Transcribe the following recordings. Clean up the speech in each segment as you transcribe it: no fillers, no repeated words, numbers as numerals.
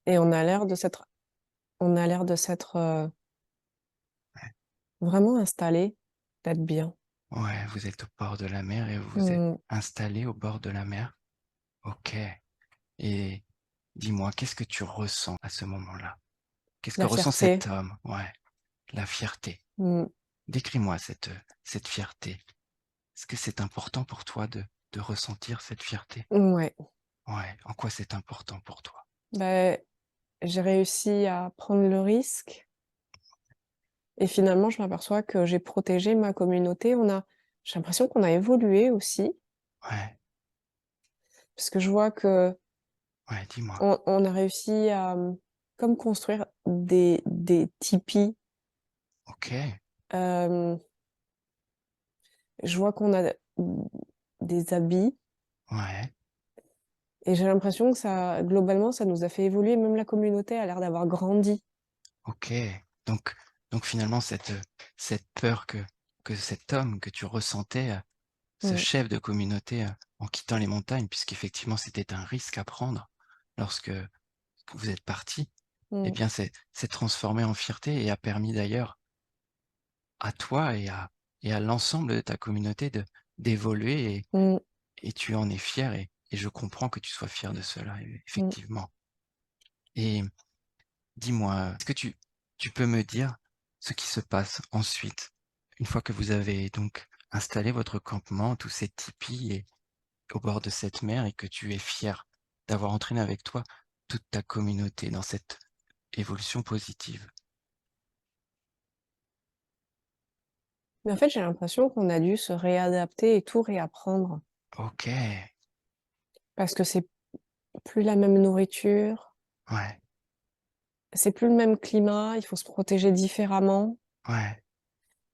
Et on a l'air de s'être Ouais. vraiment installés, d'être bien. Ouais, vous êtes au bord de la mer et vous vous êtes Mmh. installés au bord de la mer? OK. Et dis-moi, qu'est-ce que tu ressens à ce moment-là? Qu'est-ce que La ressent cet fierté. homme? Ouais, la fierté. Mmh. Décris-moi cette fierté. Est-ce que c'est important pour toi de ressentir cette fierté? Ouais. Ouais, en quoi c'est important pour toi? Beh, j'ai réussi à prendre le risque et finalement, je m'aperçois que j'ai protégé ma communauté. J'ai l'impression qu'on a évolué aussi, Ouais, parce que je vois qu'on ouais, dis-moi. on a réussi à, comme construire des tipis. OK, Hem, je vois qu'on a, des habits ouais, et j'ai l'impression que ça globalement, ça nous a fait évoluer. Même la communauté a l'air d'avoir grandi. OK. Donc donc finalement cette peur que cet homme que tu ressentais, ce Mmh, chef de communauté, en quittant les montagnes, puisqu'effectivement c'était un risque à prendre lorsque vous êtes partis, eh mmh, bien s'est transformé en fierté et a permis d'ailleurs à toi et à l'ensemble de ta communauté d'évoluer mmh, et tu en es fier et je comprends que tu sois fier de cela, mmh. effectivement. Et dis-moi, est-ce que tu peux me dire ce qui se passe ensuite? Une fois que vous avez donc installé votre campement, tous ces tipis et au bord de cette mer et que tu es fier d'avoir entraîné avec toi toute ta communauté dans cette évolution positive. Mais en fait, j'ai l'impression qu'on a dû se réadapter et tout réapprendre OK, parce que c'est plus la même nourriture, ouais, c'est plus le même climat, il faut se protéger différemment ouais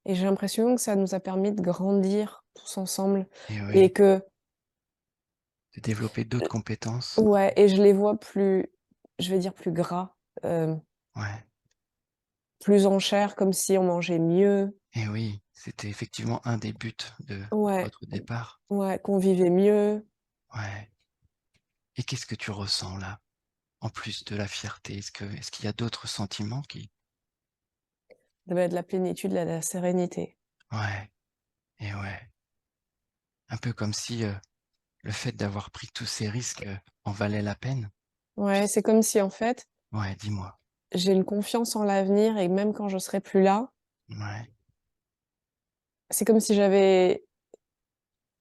et j'ai l'impression que ça nous a permis de grandir tous ensemble et et oui, que de développer d'autres compétences. ouais et je les vois plus, je vais dire plus gras, hem, Ouais plus en chair, comme si on mangeait mieux. et oui, c'était effectivement un des buts de Ouais, votre départ. ouais, qu'on vivait mieux. Ouais et qu'est-ce que tu ressens là? En plus de la fierté, est-ce qu'il y a d'autres sentiments qui De la plénitude, de la sérénité. ouais et ouais, un peu comme si, le fait d'avoir pris tous ces risques, en valait la peine? Ouais, Puisque c'est comme si, en fait, ouais, dis-moi? j'ai une confiance en l'avenir et même quand je serai plus là, Ouais, c'est comme si j'avais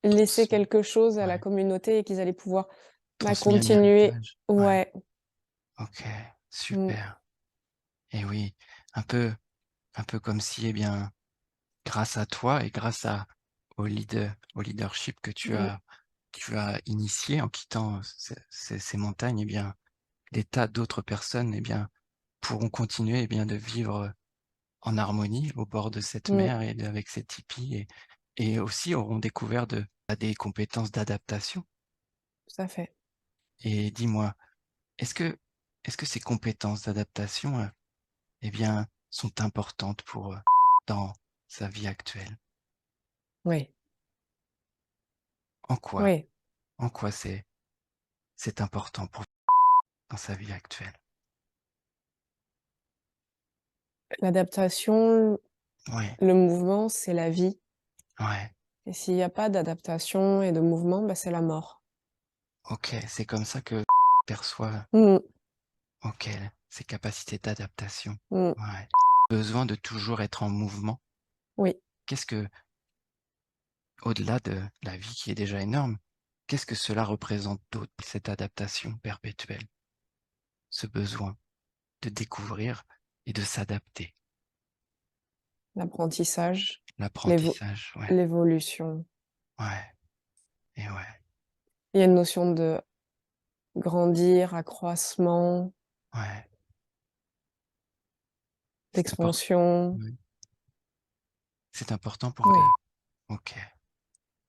laissé transmis, quelque chose à la ouais, communauté et qu'ils allaient pouvoir, bah, transmis un continuer. héritage. Ouais, Ouais, OK, mmh, super et oui, un peu un peu comme si, eh bien, grâce à toi et grâce à au leadership que mmh, tu as initié en quittant, ces montagnes, eh bien, des tas d'autres personnes, eh bien, pourront continuer, eh bien, de vivre, en harmonie au bord de cette mmh, mer et avec ces tipis et aussi auront découvert des compétences d'adaptation. tout à fait. Et dis-moi, est-ce que est-ce que ces compétences d'adaptation, eh bien, sont importantes pour, dans sa vie actuelle? Oui, En quoi? oui. En quoi c'est important pour dans sa vie actuelle? L'adaptation, Ouais, le mouvement, c'est la vie ouais, et s'il y a pas d'adaptation et de mouvement, bah, c'est la mort. OK, c'est comme ça que perçoit, Mmh, OK, ses capacités d'adaptation. mmh, Ouais. Besoin de toujours être en mouvement. oui, Qu'est-ce que au-delà de la vie qui est déjà énorme, qu'est-ce que cela représente d'autre, cette adaptation perpétuelle? Ce besoin de découvrir et de s'adapter? l'apprentissage, l'évo L'apprentissage, ouais, l'évolution. ouais et ouais, Il y a une notion de grandir, accroissement, ouais, c'est important. d'expansion. C'est important pour Oui, de OK,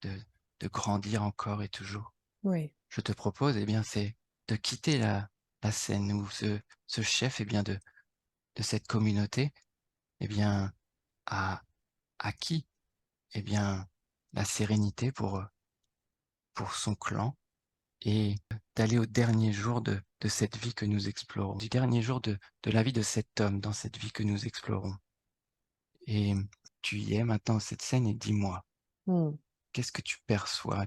de de grandir encore et toujours. oui, Je te propose, eh bien, c'est de quitter la scène où ce chef, eh bien, de cette communauté, eh bien, a acquis, eh bien, la sérénité pour son clan et d'aller au dernier jour de cette vie que nous explorons, du dernier jour de la vie de cet homme dans cette vie que nous explorons. Et tu y es maintenant, cette scène, et dis-moi, Mmh. qu'est-ce que tu perçois?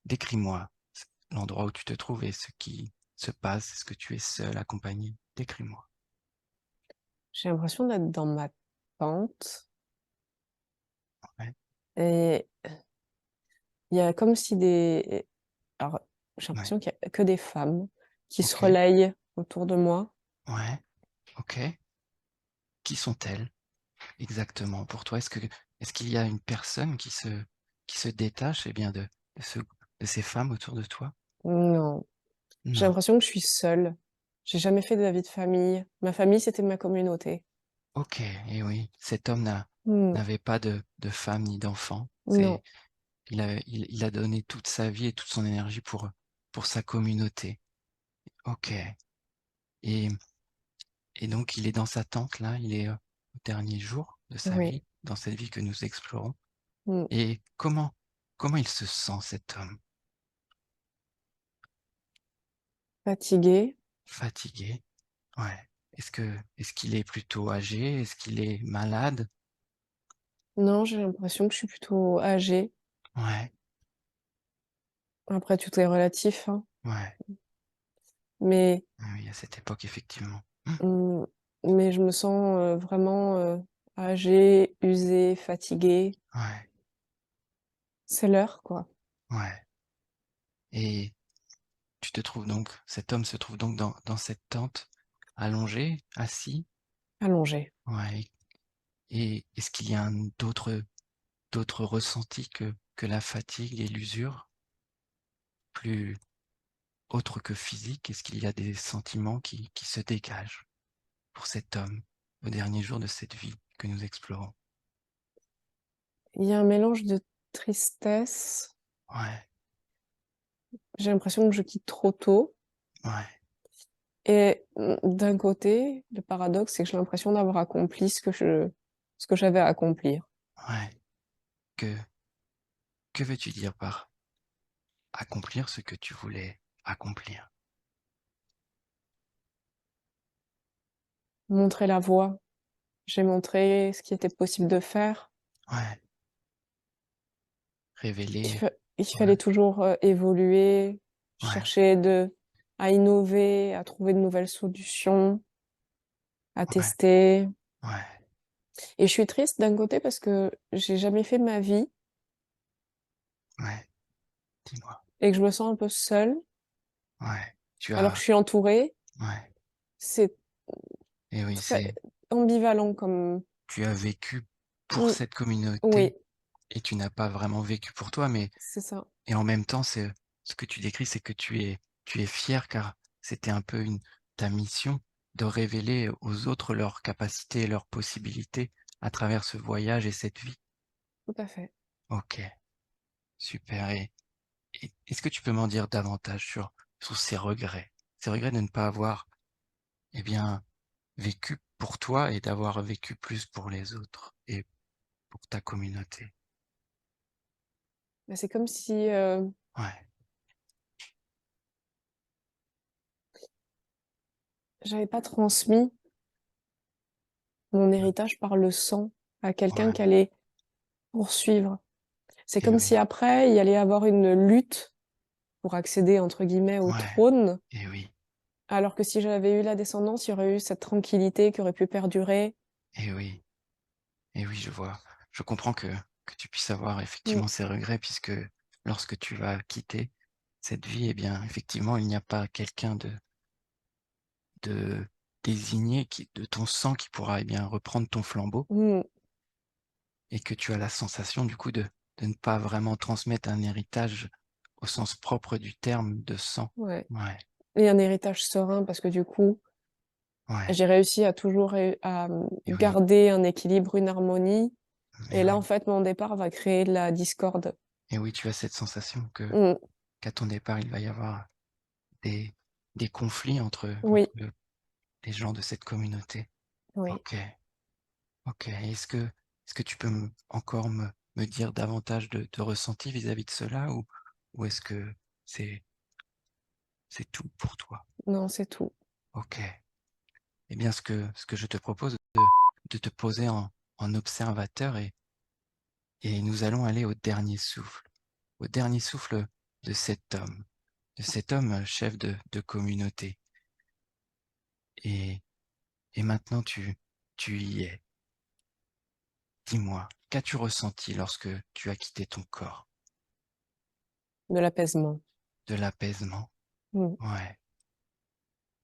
Décris-moi l'endroit où tu te trouves et ce qui se passe. Est-ce que tu es seul, accompagné? Décris-moi. J'ai l'impression d'être dans ma tente Ouais, et il y a comme si des alors, j'ai ouais, l'impression qu'il y a que des femmes qui se ok, relayent autour de moi. ouais, ok. Qui sont-elles exactement pour toi? Est-ce qu'il y a une personne qui se détache, eh bien, de ces femmes autour de toi? Non, j'ai Non. l'impression que je suis seule. J'ai jamais fait de la vie de famille. Ma famille, c'était ma communauté. Ok, et oui, cet homme Mmh, n'avait pas de femme ni d'enfant. non, Il a donné toute sa vie et toute son énergie pour sa communauté. Ok. Et, et donc, il est dans sa tente là, il est au dernier jour de sa oui, vie, dans cette vie que nous explorons. mmh, Et comment il se sent, cet homme? fatiguée. Fatigué? Ouais. Est-ce qu'il est plutôt âgé? Est-ce qu'il est malade? Non, j'ai l'impression que je suis plutôt âgée. Ouais, Après, tout est relatif, hein, ouais. mais Ah oui, à cette époque, effectivement. Mmh. mmh, mais je me sens, vraiment, âgée, usée, fatiguée. Ouais, C'est l'heure, quoi. ouais. Et cet homme se trouve donc dans cette tente, allongé, assis? Allongée. Ouais. Et est-ce qu'il y a d'autres ressentis que la fatigue et l'usure, plus autres que physiques? Est-ce qu'il y a des sentiments qui se dégagent pour cet homme au dernier jour de cette vie que nous explorons? Il y a un mélange de tristesse. Ouais, J'ai l'impression que je quitte trop tôt ouais, et d'un côté, le paradoxe, c'est que j'ai l'impression d'avoir accompli ce que j'avais à accomplir. ouais. Que que veux-tu dire par accomplir ce que tu voulais accomplir? Montrer la voie. J'ai montré ce qui était possible de faire. Ouais, Il révéler, fa il ouais, fallait toujours, évoluer, ouais, chercher à innover, à trouver de nouvelles solutions, à ouais, tester ouais, et je suis triste d'un côté parce que j'ai jamais fait ma vie ouais, dis-moi. et que je me sens un peu seule, Ouais, alors que je suis entourée. ouais, C'est et oui, très ambivalent comme tu as vécu pour mmh, cette communauté oui, et tu n'as pas vraiment vécu pour toi, mais c'est ça. et en même temps, ce que tu décris, c'est que tu es fier car c'était un peu ta mission de révéler aux autres leurs capacités et leurs possibilités à travers ce voyage et cette vie. Tout à fait. Ok, super. Et est-ce que tu peux m'en dire davantage sur ces regrets de ne pas avoir, eh bien, vécu pour toi et d'avoir vécu plus pour les autres et pour ta communauté? Bah, c'est comme si, Ouais, j'avais pas transmis mon mmh, héritage par le sang à quelqu'un ouais, qui allait poursuivre. C'est et comme si oui, après, il y allait y avoir une lutte pour accéder entre guillemets «au ouais, trône», et oui, alors que si j'avais eu la descendance, il y aurait eu cette tranquillité qui aurait pu perdurer. et oui, et oui, je vois. Je comprends que tu puisses avoir Mmh, effectivement ces regrets puisque lorsque tu vas quitter cette vie, eh bien, effectivement, il n'y a pas quelqu'un de désigné de ton sang qui pourra, eh bien, reprendre ton flambeau. mmh, Et que tu as la sensation du coup de ne pas vraiment transmettre un héritage au sens propre du terme de sang. ouais Ouais, et un héritage serein parce que du coup, ouais, j'ai réussi à toujours et oui, garder un équilibre, une harmonie et et là, en oui, fait, mon départ va créer de la discorde. et oui, tu as cette sensation Mmh, qu'à ton départ, il va y avoir des des conflits oui, entre les gens de cette communauté. oui. OK, OK. Est-ce que tu peux encore me dire davantage de ressentis vis-à-vis de cela ou est-ce que c'est C'est tout pour toi. Non, c'est tout. OK. Eh bien, ce que je te propose, de te poser en observateur et nous allons aller au dernier souffle de cet homme chef de communauté. Et, et maintenant, tu y es. Dis-moi, qu'as-tu ressenti lorsque tu as quitté ton corps? De l'apaisement. De l'apaisement? Mmh. Ouais.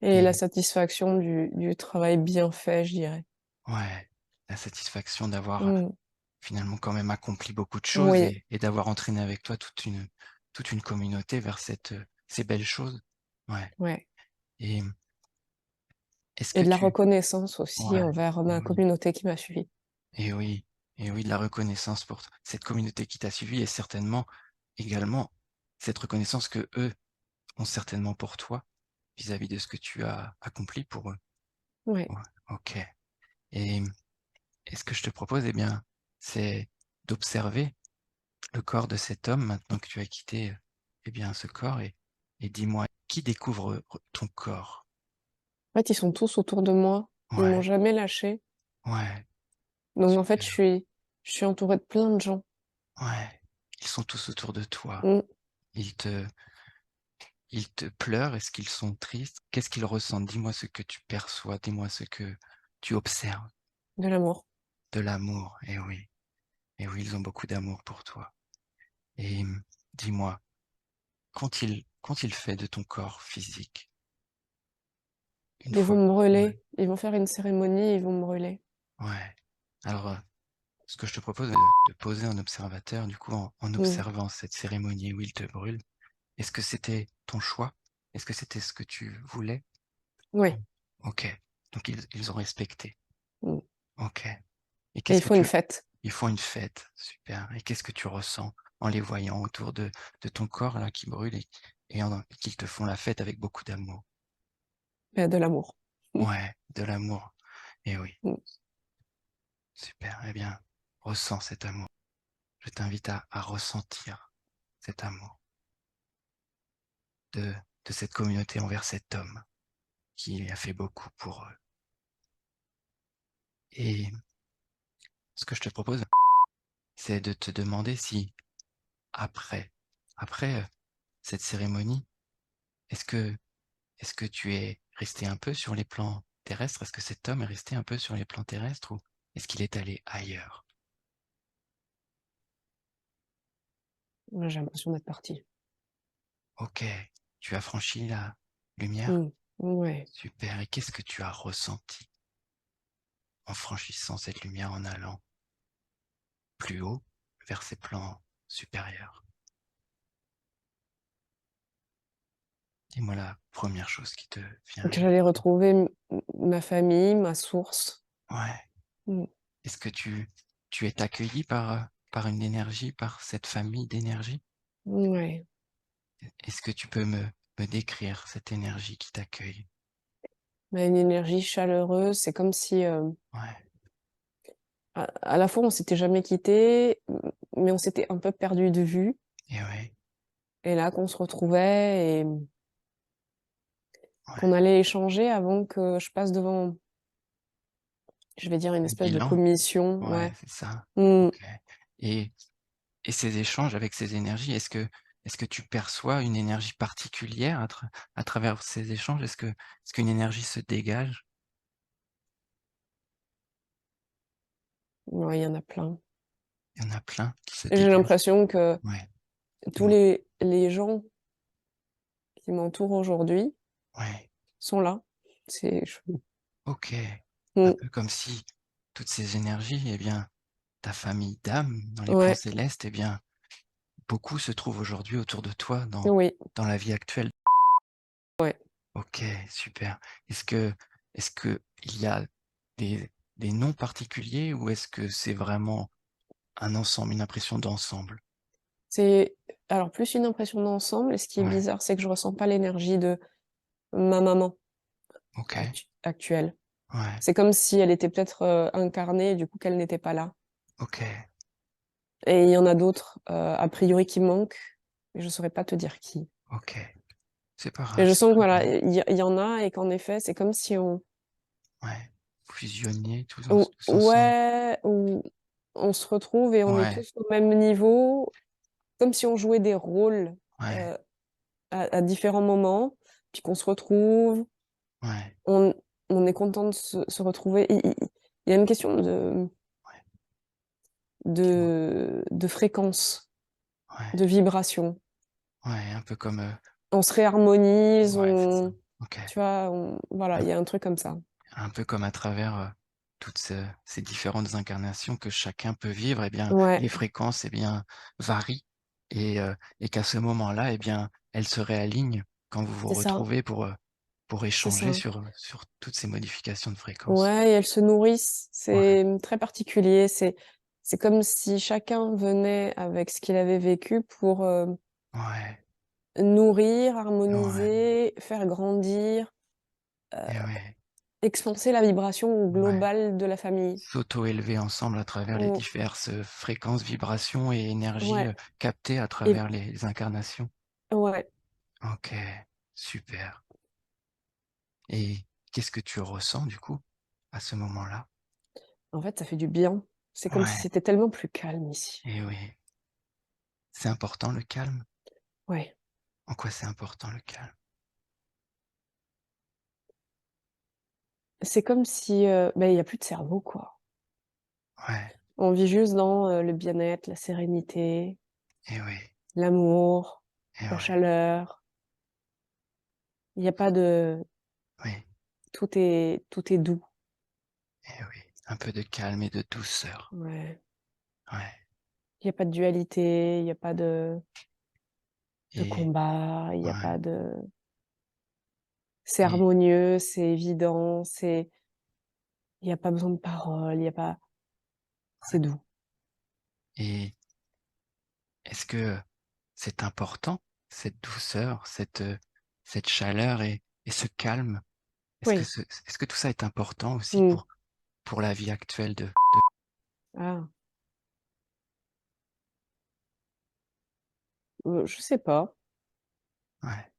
Et la Et satisfaction du travail bien fait, je dirais. ouais, la satisfaction d'avoir Mmh. finalement quand même accompli beaucoup de choses Oui, et d'avoir entraîné avec toi toute une communauté vers ces belles choses. Ouais. ouais. Et est-ce Et que de la tu reconnaissance aussi ouais, envers et ma oui, communauté qui m'a suivie. et oui, et oui, de la reconnaissance pour cette communauté qui t'a suivi et certainement également cette reconnaissance que eux ont certainement pour toi vis-à-vis de ce que tu as accompli pour eux. Ouais. Ouais, OK. Et ce que je te propose, eh bien, c'est d'observer le corps de cet homme maintenant que tu as quitté, eh bien, ce corps et dis-moi, qui découvre, ton corps? En fait, ils sont tous autour de moi. Ils m'ont Ouais, jamais lâchée. ouais, Donc en fait, super, je suis entourée de plein de gens. ouais. Ils sont tous autour de toi. Mmh. Ils te ils te pleurent? Est-ce qu'ils sont tristes? Qu'est-ce qu'ils ressentent? Dis-moi ce que tu perçois, dis-moi ce que tu observes. De l'amour. De l'amour, et oui, ils ont beaucoup d'amour pour toi. Et dis-moi, qu'ont-ils fait de ton corps physique une Ils vont fois me ouais, brûler. Ils vont faire une cérémonie, ils vont me brûler. ouais. Alors, ce que je te propose, c'est de poser un observateur, du coup, en Mmh. observant cette cérémonie où ils te brûlent. Est-ce que c'était ton choix? Est-ce que c'était ce que tu voulais? Oui. OK, donc ils ont respecté. Mmh. OK. Et Et qu'est-ce il que faut une tu fête. ils font une fête, super. Et qu'est-ce que tu ressens en les voyant autour de ton corps là qui brûle et qu'ils te font la fête avec beaucoup d'amour? De l'amour. Ouais, de l'amour. Et oui, Mmh. super. Eh bien, ressens cet amour. Je t'invite à ressentir cet amour de de cette communauté envers cet homme qui a fait beaucoup pour eux. Et ce que je te propose, c'est de te demander si après après, cette cérémonie, est-ce que est-ce que tu es resté un peu sur les plans terrestres? Est-ce que cet homme est resté un peu sur les plans terrestres ou est-ce qu'il est allé ailleurs? Ouais, j'ai l'impression d'être partie. OK, tu as franchi la lumière? Mmh. Ouais. Super, et qu'est-ce que tu as ressenti en franchissant cette lumière, en allant plus haut vers ces plans supérieurs? Dis-moi la première chose qui te vient à Que j'allais l'esprit. retrouver ma famille, ma source. Ouais. Mmh. Est-ce que tu es accueilli par une énergie, par cette famille d'énergie? Ouais. Est-ce que tu peux me décrire cette énergie qui t'accueille? Bah, une énergie chaleureuse, c'est comme si, Ouais, à la fois on s'était jamais quittés, mais on s'était un peu perdus de vue et ouais, et là qu'on se retrouvait et qu'on ouais. allait échanger avant que je passe devant, je vais dire une Le espèce de bilan? commission, Ouais, ouais. c'est ça. Mmh. OK. Et ces échanges avec ces énergies, est-ce que tu perçois une énergie particulière à travers ces échanges? Est-ce qu'une énergie se dégage? Ouais, il y en a plein. Il y en a plein qui se Et j'ai dégagent? l'impression que Ouais, tous dis-moi. les gens qui m'entourent aujourd'hui Ouais, sont là. C'est chou OK. Un mmh. peu comme si toutes ces énergies, eh bien, ta famille d'âmes dans les plans Ouais, célestes, eh bien, beaucoup se trouvent aujourd'hui autour de toi oui, dans la vie actuelle. ouais. OK, super. Est-ce que il y a des noms particuliers ou est-ce que c'est vraiment un ensemble, une impression d'ensemble? C'est alors plus une impression d'ensemble et ce qui est Ouais, bizarre, c'est que je ressens pas l'énergie de ma maman OK, actuelle. ouais, C'est comme si elle était peut-être, incarnée et du coup qu'elle n'était pas là. OK, Et il y en a d'autres, a priori qui manquent, mais je saurais pas te dire qui. OK, C'est pas Et grave, je c'est sens que très voilà, bien. il y en a et qu'en effet, c'est comme si Ouais. Fusionner ou tous ensemble. ouais, où on se retrouve et on est Ouais, tous au même niveau, comme si on jouait des rôles, ouais, heu, à différents moments, puis qu'on se retrouve, ouais, on on est content de se retrouver. Il y a une question ouais. Dis-moi. de fréquence, Ouais, de vibration. ouais, un peu comme, On se réharmonise, ouais, c'est ça. OK. tu vois? Voilà, Un il y a un truc comme ça. un peu comme à travers, toutes ces différentes incarnations que chacun peut vivre, eh bien, Ouais, les fréquences, eh bien, varient et qu'à ce moment-là, eh bien, elles se réalignent quand vous vous c'est ça, retrouvez pour c'est échanger ça. sur toutes ces modifications de fréquences. Ouais, et elles se nourrissent. Ouais, C'est, très particulier. C'est comme si chacun venait avec ce qu'il avait vécu pour, ouais, nourrir, ouais, harmoniser, faire grandir, et ouais, expanser la vibration ouais. globale de la famille. S'auto-élever ensemble à travers les Ou diverses, fréquences, vibrations et énergies, ouais, captées à et travers les incarnations. ouais. OK, super. Et qu'est-ce que tu ressens du coup, à ce moment-là? En fait, ça fait du bien. C'est comme si Ouais, c'était tellement plus calme ici. et oui. C'est important le calme? Ouais. En quoi c'est important le calme? C'est comme si, il y a plus de cerveau, quoi. Ouais, On vit juste dans, le bien-être, la sérénité, et oui, l'amour, et la ouais, chaleur. Il y a pas de oui, tout est doux. et oui. Un peu de calme et de douceur. Ouais. Ouais, Il y a pas de dualité, il y a pas de et combat, il y a ouais, pas de c'est et harmonieux, c'est évident, il y a pas besoin de paroles, il y a pas c'est ouais. doux. Et est-ce que c'est important, cette douceur, cette chaleur et ce calme? Oui. Est-ce que tout ça est important aussi Mmh. pour la vie actuelle de Ah, je sais pas. ouais,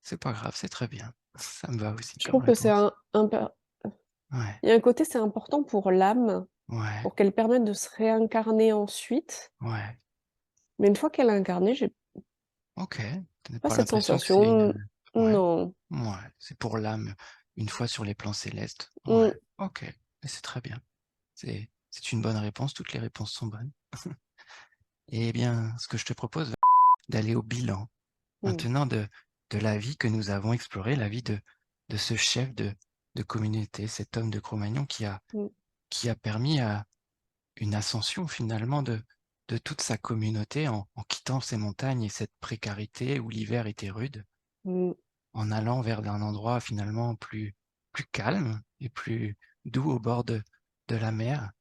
c'est pas grave, c'est très bien. Ça me va aussi Je comme trouve que c'est réponse. un per Ouais, il y a un côté, c'est important pour l'âme, ouais, pour qu'elle permette de se réincarner ensuite, ouais. mais une fois qu'elle est incarnée, j'ai OK. Tu n'as pas pas cette l'impression que c'est sensation, une, ouais, non. ouais, c'est pour l'âme, une fois sur les plans célestes. Ouais, Mmh, OK, et c'est très bien. C'est une bonne réponse, toutes les réponses sont bonnes. Eh bien, ce que je te propose, d'aller au bilan, mmh, maintenant de la vie que nous avons explorée, la vie de ce chef de communauté, cet homme de Cro-Magnon mmh, qui a permis à une ascension finalement de toute sa communauté en quittant ces montagnes et cette précarité où l'hiver était rude, mmh, en allant vers un endroit finalement plus calme et plus doux au bord de la mer,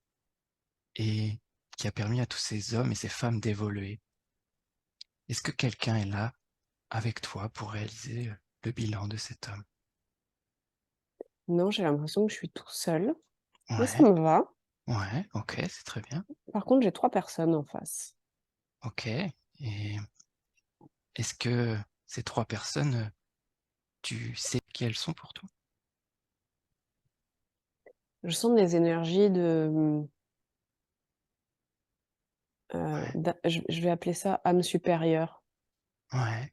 et qui a permis à tous ces hommes et ces femmes d'évoluer. Est-ce que quelqu'un est là avec toi pour réaliser le bilan de cet homme? non, j'ai l'impression que je suis tout seul, mais ça Ouais, me va. ouais, OK, c'est très bien. Par contre, j'ai 3 personnes en face. OK, et est-ce que ces 3 personnes, tu sais qui elles sont pour toi? Je sens des énergies Ouais, je vais appeler ça âme supérieure. ouais,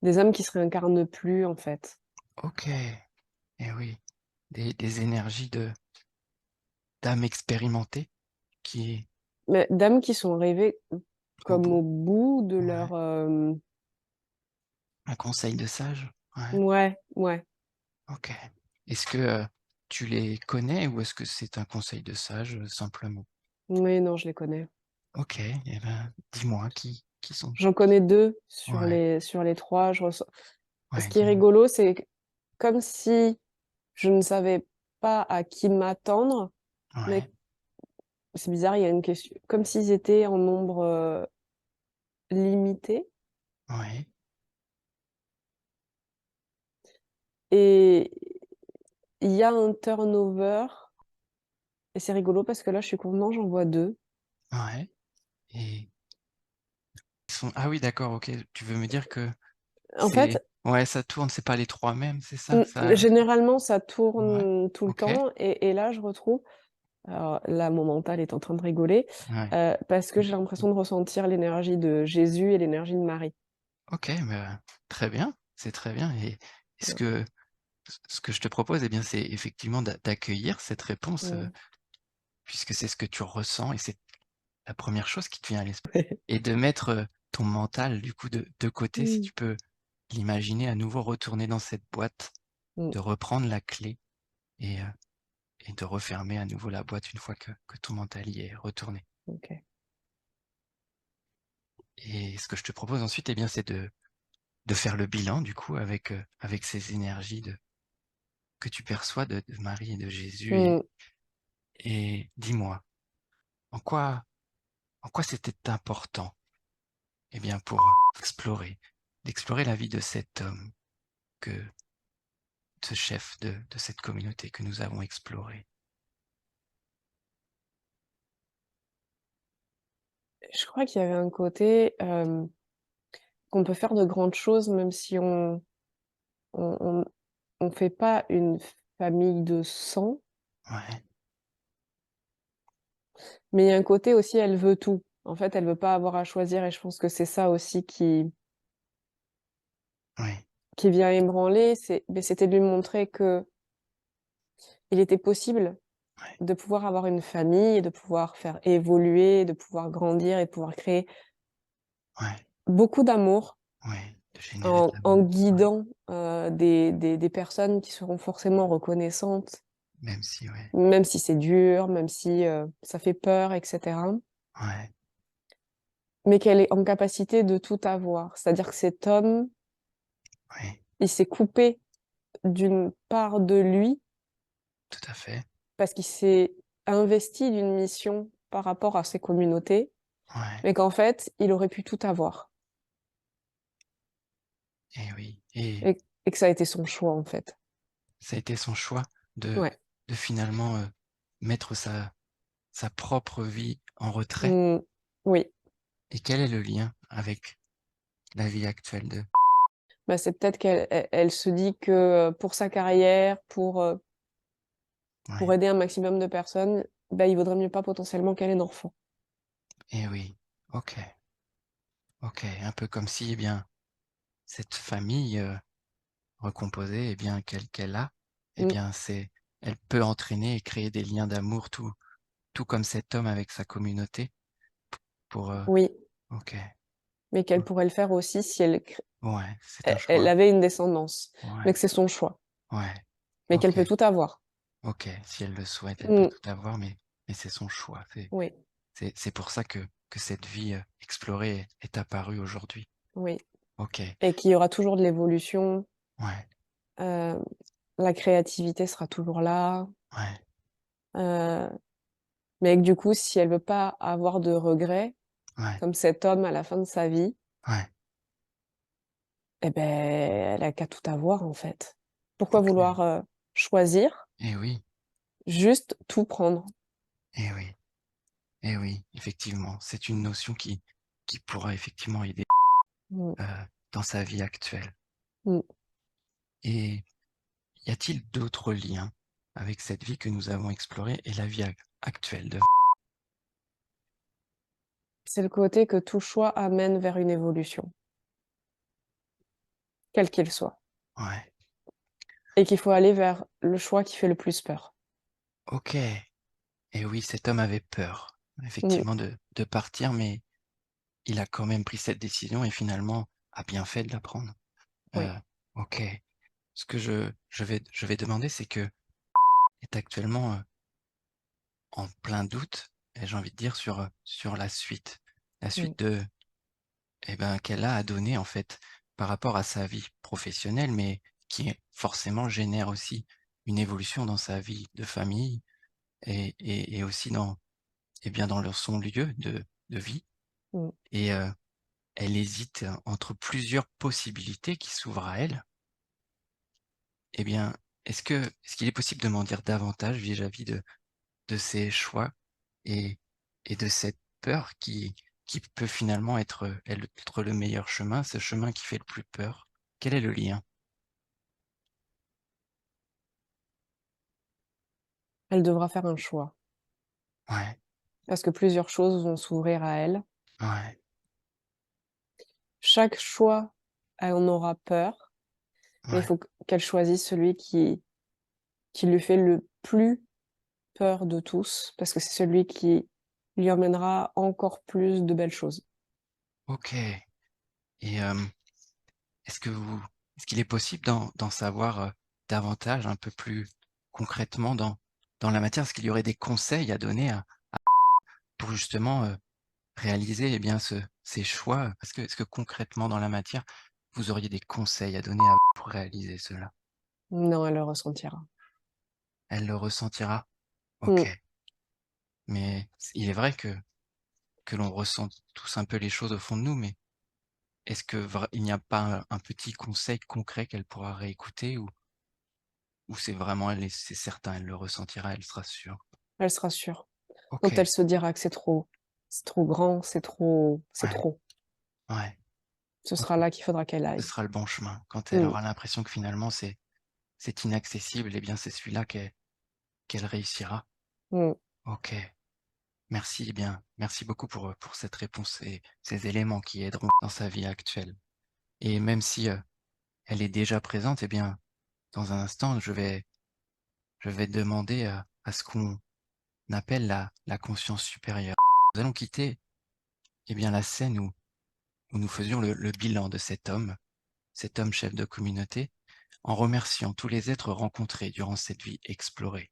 Des âmes qui se réincarnent plus, en fait. OK, et oui, des énergies de d'âmes expérimentées qui Mais d'âmes qui sont arrivées au comme bout, au bout de ouais, leur, un conseil de sage? Ouais, ouais, ouais. OK. Est-ce que, tu les connais ou est-ce que c'est un conseil de sage, simplement? Oui, non, je les connais. OK, et ben, dis-moi qui sont? J'en connais 2 Ouais, sur les 3. Je ressens Ce ouais, qui est dis-moi. rigolo, c'est comme si je ne savais pas à qui m'attendre, Ouais, mais c'est bizarre, il y a une question comme s'ils étaient en nombre, limité, ouais, et il y a un turnover, et c'est rigolo parce que là, je suis content, j'en vois 2. ouais, et ils sont, ah oui, d'accord, OK, tu veux me dire que En fait, c'est Ouais, ça tourne, c'est pas les 3 mêmes, c'est ça? Ça Généralement, ça ouais, tourne tout le OK, temps et là, je retrouve alors là, mon mental est en train de rigoler, ouais. parce que j'ai l'impression de ressentir l'énergie de Jésus et l'énergie de Marie. OK, bah, très bien, c'est très bien et ce Ouais. que ce que je te propose, eh bien, c'est effectivement d'accueillir cette réponse, Mmh. puisque c'est ce que tu ressens et c'est la première chose qui te vient à l'esprit et de mettre, ton mental du coup de côté, si Mmh. tu peux l'imaginer à nouveau retourner dans cette boîte, Mmh. de reprendre la clé et heu et de refermer à nouveau la boîte une fois que ton mental y est retourné OK. et ce que je te propose ensuite, eh bien, c'est de faire le bilan du coup avec ces énergies de que tu perçois de Marie et de Jésus Mmh. et dis-moi, en quoi en quoi c'était important, eh bien, pour, d'explorer la vie de cet homme que ce chef de cette communauté que nous avons exploré? Je crois qu'il y avait un côté, qu'on peut faire de grandes choses même si on on on fait pas une famille de sang, Ouais, mais il y a un côté aussi, elle veut tout. En fait, elle veut pas avoir à choisir et je pense que c'est ça aussi ouais, qui vient ébranler, c'était de lui montrer qu'il était possible ouais, de pouvoir avoir une famille et de pouvoir faire évoluer, de pouvoir grandir et de pouvoir créer ouais, beaucoup d'amour ouais, de générer de en l'amour, ouais, guidant, des personnes qui seront forcément reconnaissantes, même si ouais, même si c'est dur, même si, ça fait peur et cetera, ouais, mais qu'elle est en capacité de tout avoir. C'est-à-dire que cet homme, ouais, il s'est coupé d'une part de lui tout à fait, parce qu'il s'est investi d'une mission par rapport à ses communautés, ouais mais qu'en fait, il aurait pu tout avoir et oui et et que ça a été son choix, en fait. ça a été son choix de Ouais. de finalement, mettre sa propre vie en retrait Mmh. Oui. et quel est le lien avec la vie actuelle de Bah, c'est peut-être qu'elle se dit que, pour sa carrière, pour ouais aider un maximum de personnes, bah, il vaudrait mieux pas potentiellement qu'elle ait d'enfants. et oui, OK, OK, un peu comme si, eh bien, cette famille, recomposée, eh bien, qu'elle a, eh Mmh. bien, elle peut entraîner et créer des liens d'amour tout comme cet homme avec sa communauté pour, Oui, OK, mais qu'elle mmh, pourrait le faire aussi si elle ouais, c'est un elle choix. avait une descendance, mais Ouais, que c'est son choix, ouais, mais qu'elle OK, peut tout avoir. OK, si elle le souhaite, elle peut Mmh. tout avoir, mais c'est son choix. Oui, C'est pour ça que cette vie, explorée est apparue aujourd'hui. oui OK, et qu'il y aura toujours de l'évolution, ouais, hem, la créativité sera toujours là, ouais, heu, mais que du coup, si elle veut pas avoir de regrets, ouais, comme cet homme à la fin de sa vie, ouais, et beh, elle a qu'à tout avoir, en fait. Pourquoi OK vouloir, choisir? et oui, Juste tout prendre. et oui, et oui, effectivement, c'est une notion qui pourra effectivement aider, Mmh. heu, dans sa vie actuelle Mmh. et y a-t-il d'autres liens avec cette vie que nous avons explorée et la vie actuelle de C'est le côté que tout choix amène vers une évolution, quel qu'il soit, ouais, et qu'il faut aller vers le choix qui fait le plus peur. OK et oui, cet homme avait peur, Mmh. effectivement de partir, mais il a quand même pris cette décision et finalement a bien fait de la prendre. Oui. OK. Ce que je vais demander, c'est que est actuellement, en plein doute et j'ai envie de dire sur la suite. La Mmh. suite de eh ben, qu'elle a à donner en fait, par rapport à sa vie professionnelle, mais qui forcément génère aussi une évolution dans sa vie de famille et aussi dans eh bien, dans son lieu de vie Mmh. et elle hésite entre plusieurs possibilités qui s'ouvrent à elle. Eh bien, est-ce qu'il est possible de m'en dire davantage vis-à-vis de ses choix et et de cette peur qui peut finalement être, être le meilleur chemin, ce chemin qui fait le plus peur? Quel est le lien? Elle devra faire un choix Ouais, parce que plusieurs choses vont s'ouvrir à elle. ouais, Chaque choix, elle en aura peur, mais il ouais. faut qu'elle choisisse celui qui lui fait le plus peur de tous, parce que c'est celui qui lui emmènera encore plus de belles choses. OK. Et est-ce que vous est-ce qu'il est possible d'en savoir, davantage, un peu plus concrètement dans la matière? Est-ce qu'il y aurait des conseils à donner pour justement, réaliser, eh bien, ces choix? Est-ce que concrètement dans la matière, vous auriez des conseils à donner pour réaliser cela? Non, elle le ressentira. Elle le ressentira? OK. Mmh. Mais il est vrai que l'on ressent tous un peu les choses au fond de nous, mais est-ce que il n'y a pas un petit conseil concret qu'elle pourra réécouter ou c'est vraiment c'est certain, elle le ressentira, elle sera sûre? Elle sera sûre. Quand elle OK, se dira que c'est trop grand, c'est ouais, trop. ouais, Ce OK. sera là qu'il faudra qu'elle Ce aille. sera le bon chemin. Quand elle Mmh. aura l'impression que finalement c'est inaccessible, eh bien c'est celui-là qu'elle réussira. Mmh. OK, merci, eh bien, merci beaucoup pour cette réponse et ces éléments qui aideront dans sa vie actuelle. Et même si, elle est déjà présente, eh bien, dans un instant, je vais demander à ce qu'on appelle la conscience supérieure. Nous allons quitter, eh bien, la scène où nous faisions le bilan de cet homme chef de communauté, en remerciant tous les êtres rencontrés durant cette vie explorée.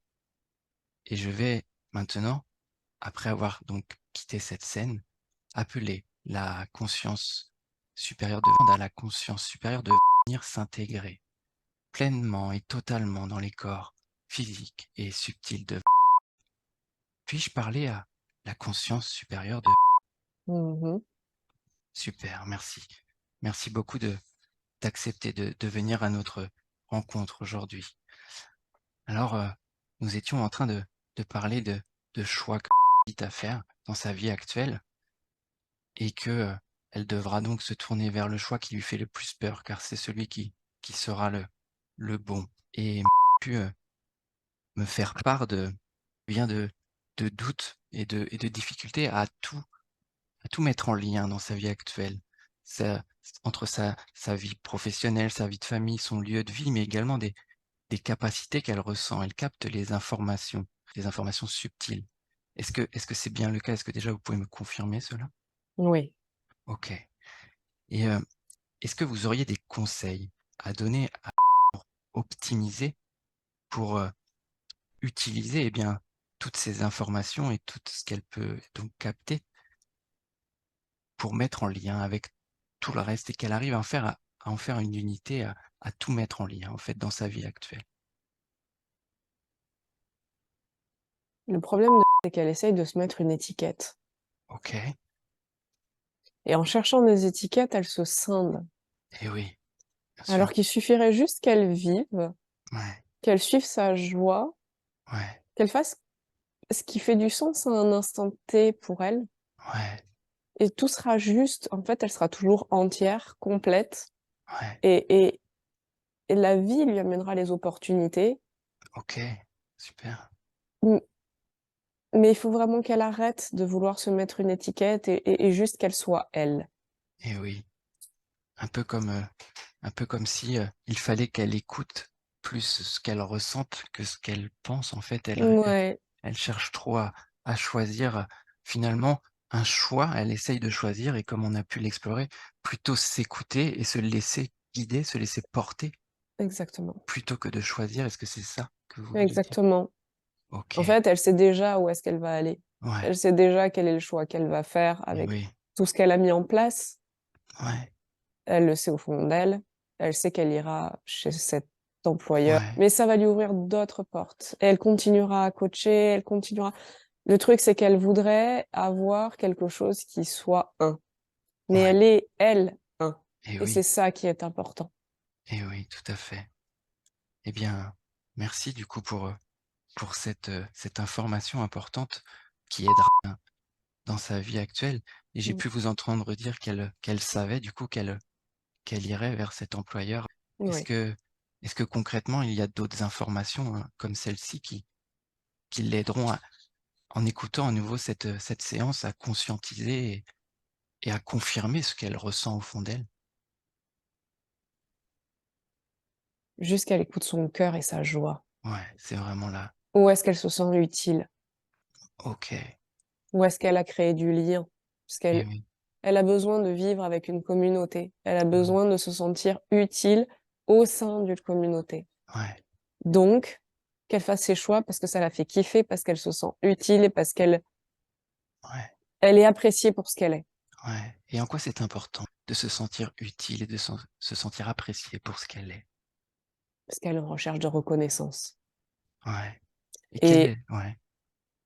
Et je vais maintenant, après avoir donc quitté cette scène, appeler la conscience supérieure à la conscience supérieure de venir s'intégrer pleinement et totalement dans les corps physiques et subtils de. Puis-je parler à la conscience supérieure de. Mmh mh. Super, merci. Merci beaucoup d'accepter de venir à notre rencontre aujourd'hui. Alors, nous étions en train de parler de choix que à faire dans sa vie actuelle et que, elle devra donc se tourner vers le choix qui lui fait le plus peur, car c'est celui qui sera le bon. Et pu, me faire part bien de doutes et de difficultés à tout mettre en lien dans sa vie actuelle. Ça entre sa vie professionnelle, sa vie de famille, son lieu de vie, mais également des capacités qu'elle ressent. Elle capte les informations subtiles. Est-ce que c'est bien le cas? Est-ce que déjà vous pouvez me confirmer cela? Oui. OK. Et est-ce que vous auriez des conseils à donner à optimiser pour, utiliser, eh bien, toutes ces informations et tout ce qu'elle peut donc capter pour mettre en lien avec tout le reste et qu'elle arrive à en faire une unité, à tout mettre en lien, en fait, dans sa vie actuelle? Le problème, c'est qu'elle essaye de se mettre une étiquette OK. et en cherchant des étiquettes, elle se scinde. Et oui, bien sûr. Alors qu'il suffirait juste qu'elle vive, Ouais, qu'elle suive sa joie, ouais, qu'elle fasse ce qui fait du sens à un instant T pour elle ouais, et tout sera juste. En fait, elle sera toujours entière, complète ouais. et et et la vie lui amènera les opportunités. OK, super. M mais il faut vraiment qu'elle arrête de vouloir se mettre une étiquette et juste qu'elle soit elle. Et oui, un peu comme, si, il fallait qu'elle écoute plus ce qu'elle ressente que ce qu'elle pense. En fait, Ouais, elle cherche trop à choisir, finalement, un choix. Elle essaye de choisir et comme on a pu l'explorer, plutôt s'écouter et se laisser guider, se laisser porter, exactement, plutôt que de choisir. Est-ce que c'est ça que vous voulez dire? exactement. En OK, fait, elle sait déjà où est-ce qu'elle va aller. ouais, Elle sait déjà quel est le choix qu'elle va faire et avec oui, tout ce qu'elle a mis en place. ouais, Elle le sait au fond d'elle. Elle sait qu'elle ira chez cet employeur, ouais, mais ça va lui ouvrir d'autres portes et elle continuera à coacher, elle continuera. Le truc, c'est qu'elle voudrait avoir quelque chose qui soit un, mais ouais, elle est, elle, un et et c'est oui, ça qui est important. et oui, tout à fait. Eh bien, merci du coup pour cette information importante qui aidera dans sa vie actuelle et j'ai Mmh. pu vous entendre dire qu'elle savait du coup qu'elle irait vers cet employeur. Est-ce Oui. que est-ce que concrètement, il y a d'autres informations, comme celle-ci qui l'aideront à en écoutant à nouveau cette séance, à conscientiser et à confirmer ce qu'elle ressent au fond d'elle? Juste qu'elle écoute son cœur et sa joie. Ouais, c'est vraiment là. Où est-ce qu'elle se sent utile? OK. Où est-ce qu'elle a créé du lien? Parce Eh qu'elle oui. elle a besoin de vivre avec une communauté. Elle a Mmh. besoin de se sentir utile au sein d'une communauté. Ouais, Donc, qu'elle fasse ses choix parce que ça la fait kiffer, parce qu'elle se sent utile et parce ouais, elle est appréciée pour ce qu'elle est. ouais, et en quoi c'est important de se sentir utile et de se sentir apprécié pour ce qu'elle est? Parce qu'elle est en recherche de reconnaissance. Ouais, et Et ouais,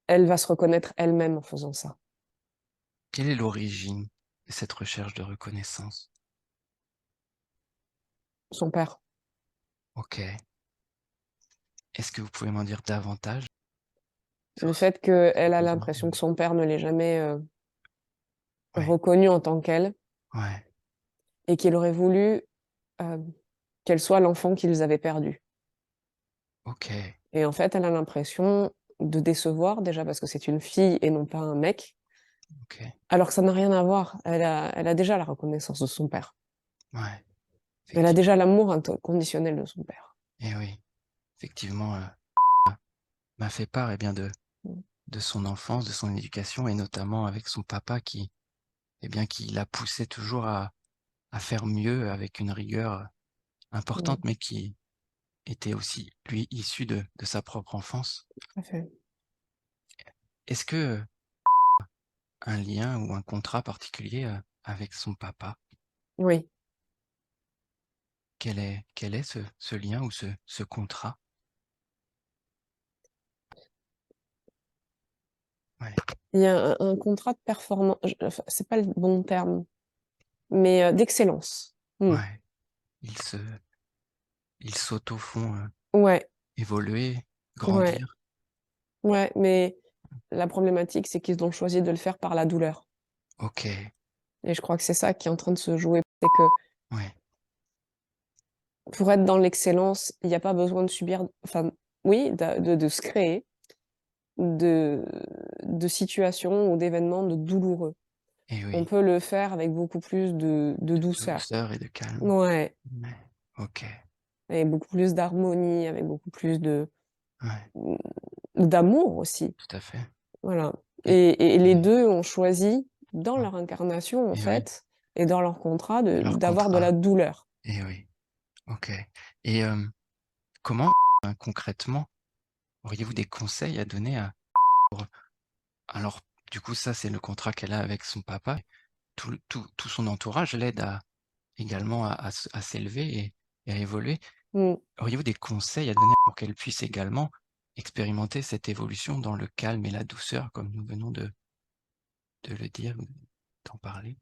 elle va se reconnaître elle-même en faisant ça. quelle est l'origine de cette recherche de reconnaissance? Son père. OK. Est-ce que vous pouvez m'en dire davantage Le sur ce fait qu'elle a besoin? l'impression que son père ne l'ait jamais, Ouais, reconnue en tant qu'elle ouais, et qu'il aurait voulu, qu'elle soit l'enfant qu'ils avaient perdu. OK, Et en fait, elle a l'impression de décevoir, déjà parce que c'est une fille et non pas un mec, OK, alors que ça n'a rien à voir. Elle a déjà la reconnaissance de son père. ouais, Elle a effectivement, déjà l'amour inconditionnel de son père. et oui, effectivement, m'a fait part, eh bien, Mmh. de son enfance, de son éducation et notamment avec son papa qui, eh bien, qui la poussait toujours à faire mieux avec une rigueur Mmh. importante, mais qui était aussi, lui, issu de sa propre enfance. Tout à fait. Est-ce que, un lien ou un contrat particulier, avec son papa? Oui. Quel est ce lien ou ce contrat? Ouais, Il y a un contrat de performance. Enfin, c'est pas le bon terme, mais d'excellence. Mmh. ouais, ils se ils s'auto-font, Ouais, évoluer, ouais, grandir. ouais, mais la problématique, c'est qu'ils ont choisi de le faire par la douleur OK, et je crois que c'est ça qui est en train de se jouer. C'est que ouais, pour être dans l'excellence, il y a pas besoin de subir enfin, oui, de se créer de situations ou d'événements de douloureux. et On oui, peut le faire avec beaucoup plus de de douceur. douceur et de calme. Ouais, Ouais, OK, avec beaucoup plus d'harmonie, avec beaucoup plus ouais, mmh, d'amour aussi. tout à fait, Voilà et et les et 2 ont choisi, dans ouais, leur incarnation, en et oui, fait et dans leur contrat leur d'avoir de la contrat, douleur. et oui, OK, et comment, concrètement, auriez-vous des conseils à donner à pour alors, du coup, ça, c'est le contrat qu'elle a avec son papa. Tout son entourage l'aide à également à s'élever et à évoluer. Mmh. Auriez-vous des conseils à donner pour qu'elle puisse également expérimenter cette évolution dans le calme et la douceur, comme nous venons de le dire ou d'en parler?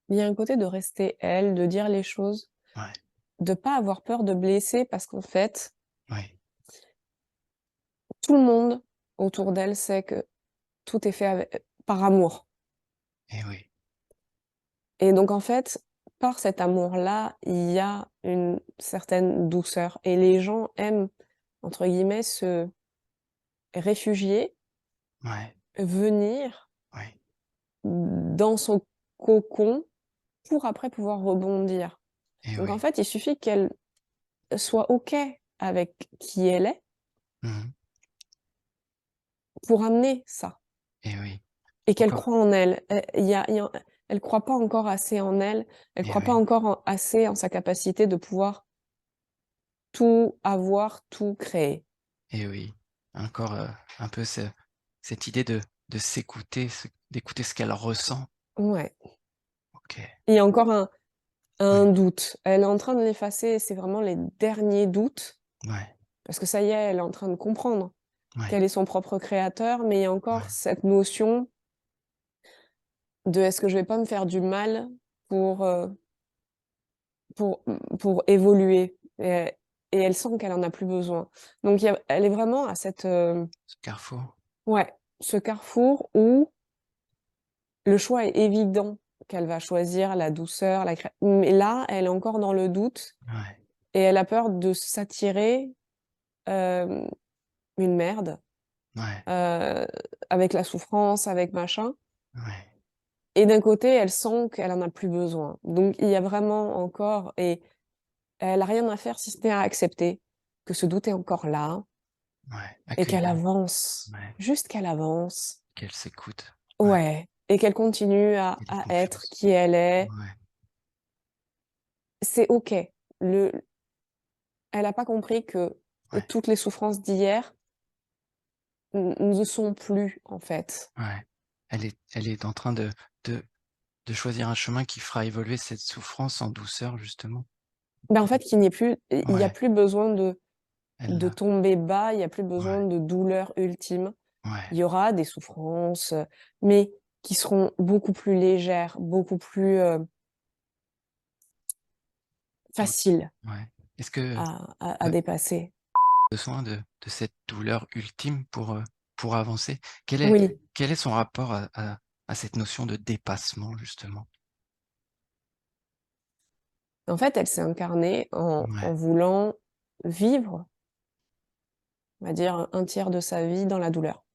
Il y a un côté de rester elle, de dire les choses, Ouais, de pas avoir peur de blesser parce qu'en fait, ouais, tout le monde autour d'elle sait que tout est fait par amour et oui, et donc en fait, par cet amour-là, il y a une certaine douceur et les gens aiment, entre guillemets, «se réfugier», ouais, venir ouais, dans son cocon pour après pouvoir rebondir. et Donc en oui. fait, il suffit qu'elle soit OK avec qui elle est Mmh. pour amener ça Et oui. et qu'elle Encore croit en elle. Il y a elle croit pas encore assez en elle, elle et croit pas oui, encore assez en sa capacité de pouvoir tout avoir, tout créer. et oui. Encore, un peu cette idée de s'écouter, d'écouter ce qu'elle ressent. Ouais. OK. Il y a encore un Ouais, doute. Elle est en train de l'effacer et c'est vraiment les derniers doutes ouais, parce que ça y est, elle est en train de comprendre ouais, qu'elle est son propre créateur, mais il y a encore ouais, cette notion de: «Est-ce que je vais pas me faire du mal pour, pour évoluer?» Et elle sent qu'elle en a plus besoin. Donc elle est vraiment à cette, ce carrefour. ouais, ce carrefour où le choix est évident qu'elle va choisir la douceur, mais là, elle est encore dans le doute Ouais, et elle a peur de s'attirer, hem, une merde, ouais, heu, avec la souffrance, avec machin. ouais, Et d'un côté, elle sent qu'elle en a plus besoin. Donc il y a vraiment encore et elle a rien à faire si ce n'est à accepter que ce doute est encore là ouais, et qu'elle accueillir, avance, ouais, juste qu'elle avance. qu'elle s'écoute, ouais, Ouais, et qu'elle continue qu'elle ait à être confiance. qui elle est. Ouais, C'est OK. Le Elle a pas compris que, ouais, toutes les souffrances d'hier ne sont plus, en fait. ouais. Elle est en train de de choisir un chemin qui fera évoluer cette souffrance en douceur justement. Ben, en fait, qu'il n'y ait plus il y a Ouais, plus besoin elle de l'a. tomber bas, il y a plus besoin Ouais, de douleur ultime. ouais, Il y aura des souffrances, mais qui seront beaucoup plus légères, beaucoup plus, ouais, faciles ouais. Est-ce que à tu dépasser. besoin de cette douleur ultime pour avancer? Oui, Quel est son rapport à cette notion de dépassement justement? en fait, elle s'est incarnée en Ouais, voulant vivre, on va dire, un tiers de sa vie dans la douleur,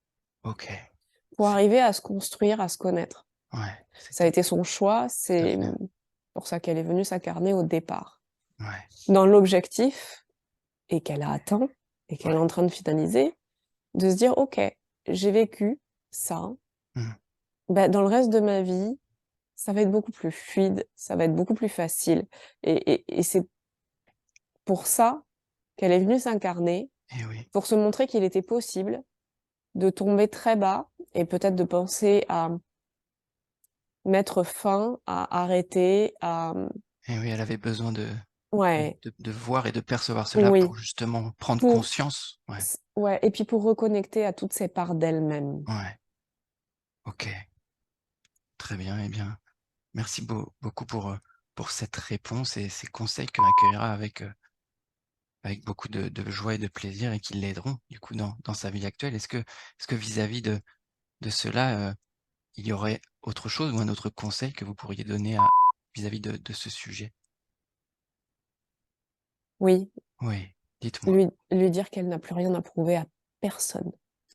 OK. pour arriver à se construire, à se connaître. Ouais, Ça a c'était été son choix, tout à c'est, fait. pour ça qu'elle est venue s'incarner au départ. Ouais, Dans l'objectif et qu'elle a atteint et qu'elle est ouais. en train de finaliser, de se dire: «OK, j'ai vécu ça, Mmh. bah, dans le reste de ma vie, ça va être beaucoup plus fluide, ça va être beaucoup plus facile» et c'est pour ça qu'elle est venue s'incarner, Et oui, pour se montrer qu'il était possible de tomber très bas et peut-être de penser à mettre fin, à arrêter, à, et oui, elle avait besoin ouais, de voir et de percevoir cela oui, pour justement prendre pour conscience. Ouais, ouais et puis pour reconnecter à toutes ces parts d'elle-même. ouais, OK, très bien. Eh bien, merci beaucoup pour cette réponse et ces conseils que l'on accueillera avec beaucoup de joie et de plaisir et qui l'aideront du coup dans sa vie actuelle. Est-ce que vis-à-vis de cela, il y aurait autre chose ou un autre conseil que vous pourriez donner à vis-à-vis de ce sujet? Oui, Oui, dites-moi. lui dire qu'elle n'a plus rien à prouver à personne,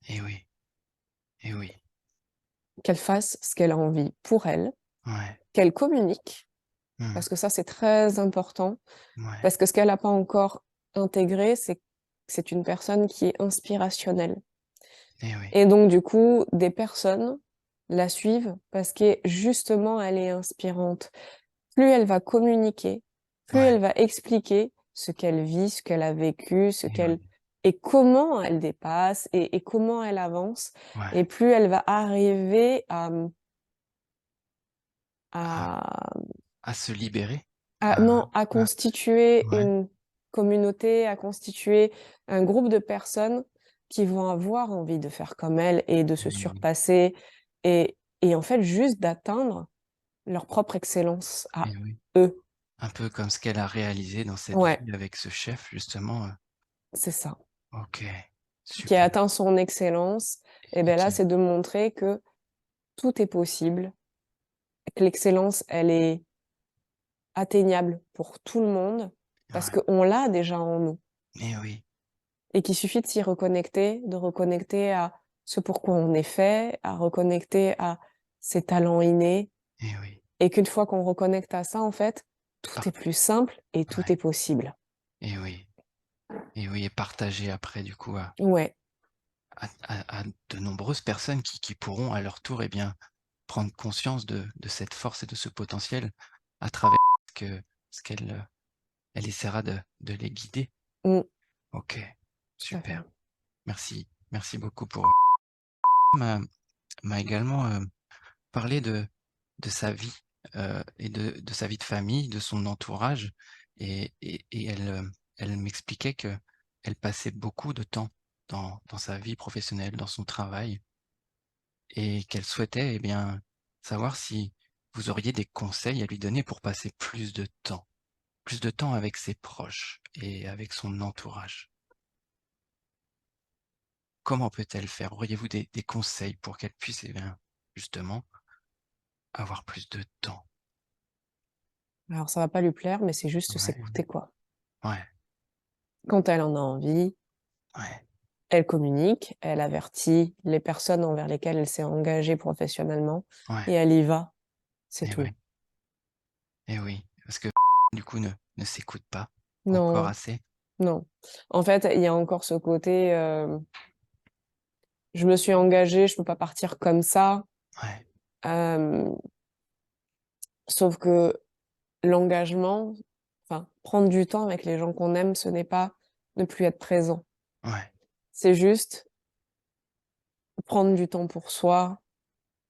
Eh oui, eh oui. qu'elle fasse ce qu'elle a envie pour elle, Ouais. qu'elle communique, Mmh. parce que ça, c'est très important, Ouais. parce que ce qu'elle a pas encore intégré, c'est que c'est une personne qui est inspirationnelle Eh oui. et donc du coup, des personnes la suivent parce que justement, elle est inspirante. Plus elle va communiquer, plus Ouais. elle va expliquer ce qu'elle vit, ce qu'elle a vécu, ce Eh oui. qu'elle et comment elle dépasse et comment elle avance et Ouais. plus elle va arriver À à à se libérer, non, à à constituer ouais. une communauté, à constituer un groupe de personnes qui vont avoir envie de faire comme elle et de se Eh oui, surpasser et en fait juste d'atteindre leur propre excellence à eh oui. eux. Un peu comme ce qu'elle a réalisé dans cette Ouais, vie avec ce chef justement, c'est ça. OK, Qui a super atteint son excellence et et ben là, qui c'est de montrer que tout est possible, que l'excellence, elle est atteignable pour tout le monde parce ouais. qu'on l'a déjà en nous Eh oui, et qu'il suffit de s'y reconnecter, de reconnecter à ce pourquoi on est fait, à reconnecter à ses talents innés eh oui. et qu'une fois qu'on reconnecte à ça, en fait, tout Par est plus simple et tout ouais. est possible. Eh oui. Et oui et partager après du coup Ouais, à de nombreuses personnes qui pourront à leur tour, eh bien, prendre conscience de cette force et de ce potentiel à travers ce qu'elle, elle essaiera de les guider. mmh, OK, tout à fait. super. Merci, merci beaucoup pour m'a m'a également, parlé de sa vie, et de sa vie de famille, de son entourage et elle, elle m'expliquait que elle passait beaucoup de temps dans sa vie professionnelle, dans son travail et qu'elle souhaitait, eh bien, savoir si vous auriez des conseils à lui donner pour passer plus de temps avec ses proches et avec son entourage. Comment peut-elle faire? Auriez-vous des conseils pour qu'elle puisse, eh bien, justement, avoir plus de temps. Alors ça va pas lui plaire, mais c'est juste Ouais, s'écouter, quoi. ouais, Quand elle en a envie, ouais, elle communique, elle avertit les personnes envers lesquelles elle s'est engagée professionnellement et ouais, elle y va, c'est et tout. oui, et oui. Parce que du coup ne s'écoute pas encore Non, assez. non. En fait, il y a encore ce côté, je me suis engagée, je peux pas partir comme ça. Ouais, Hem, Sauf que l'engagement, enfin, prendre du temps avec les gens qu'on aime, ce n'est pas ne plus être présent. ouais, C'est juste prendre du temps pour soi,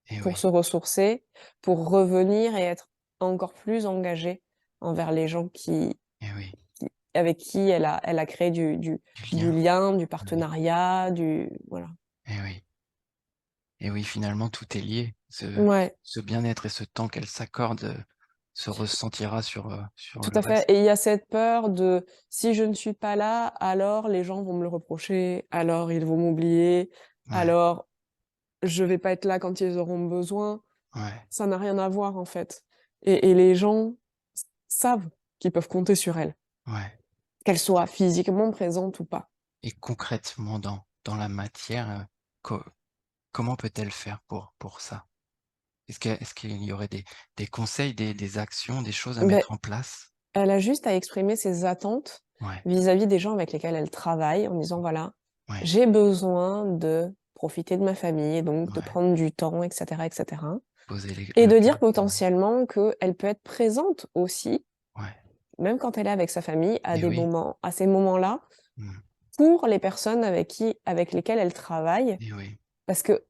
et pour oui, se ressourcer, pour revenir et être encore plus engagé envers les gens et oui. avec qui elle a créé Du du lien. lien, du Oui, partenariat, du voilà. et oui. Et oui, finalement, tout est lié. Ouais, Ce bien-être et ce temps qu'elle s'accorde, se ressentira sur tout le à fait reste. et il y a cette peur de: «Si je ne suis pas là, alors les gens vont me le reprocher, alors ils vont m'oublier, Ouais, alors je vais pas être là quand ils auront besoin». ouais, Ça n'a rien à voir, en fait et les gens savent qu'ils peuvent compter sur elle, ouais. qu'elle soit physiquement présente ou pas. Et concrètement dans la matière, co comment peut-elle faire pour ça? Est-ce qu'il y aurait des conseils, des actions, des choses à Beh, mettre en place? elle a juste à exprimer ses attentes Ouais, vis-à-vis des gens avec lesquels elle travaille en disant: «Voilà, ouais, j'ai besoin de profiter de ma famille, donc de ouais. prendre du temps et cetera» Poser les et le de dire cadre. Ouais, potentiellement qu'elle peut être présente aussi, ouais. même quand elle est avec sa famille, Et oui. à ces moments-là, Mmh. pour les personnes avec lesquelles elle travaille, Et oui. parce que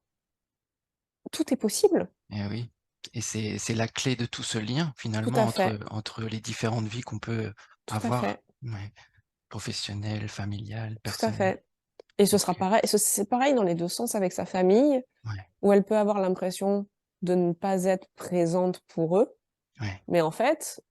tout est possible. Et oui, et c'est la clé de tout ce lien Tout finalement à fait, entre les différentes vies qu'on peut tout à avoir. fait, Ouais, professionnelle, familiale, tout à personnelle. fait et ce sera OK. pareil c'est pareil dans les 2 sens avec sa famille, Ouais, où elle peut avoir l'impression de ne pas être présente pour eux, ouais, mais en fait,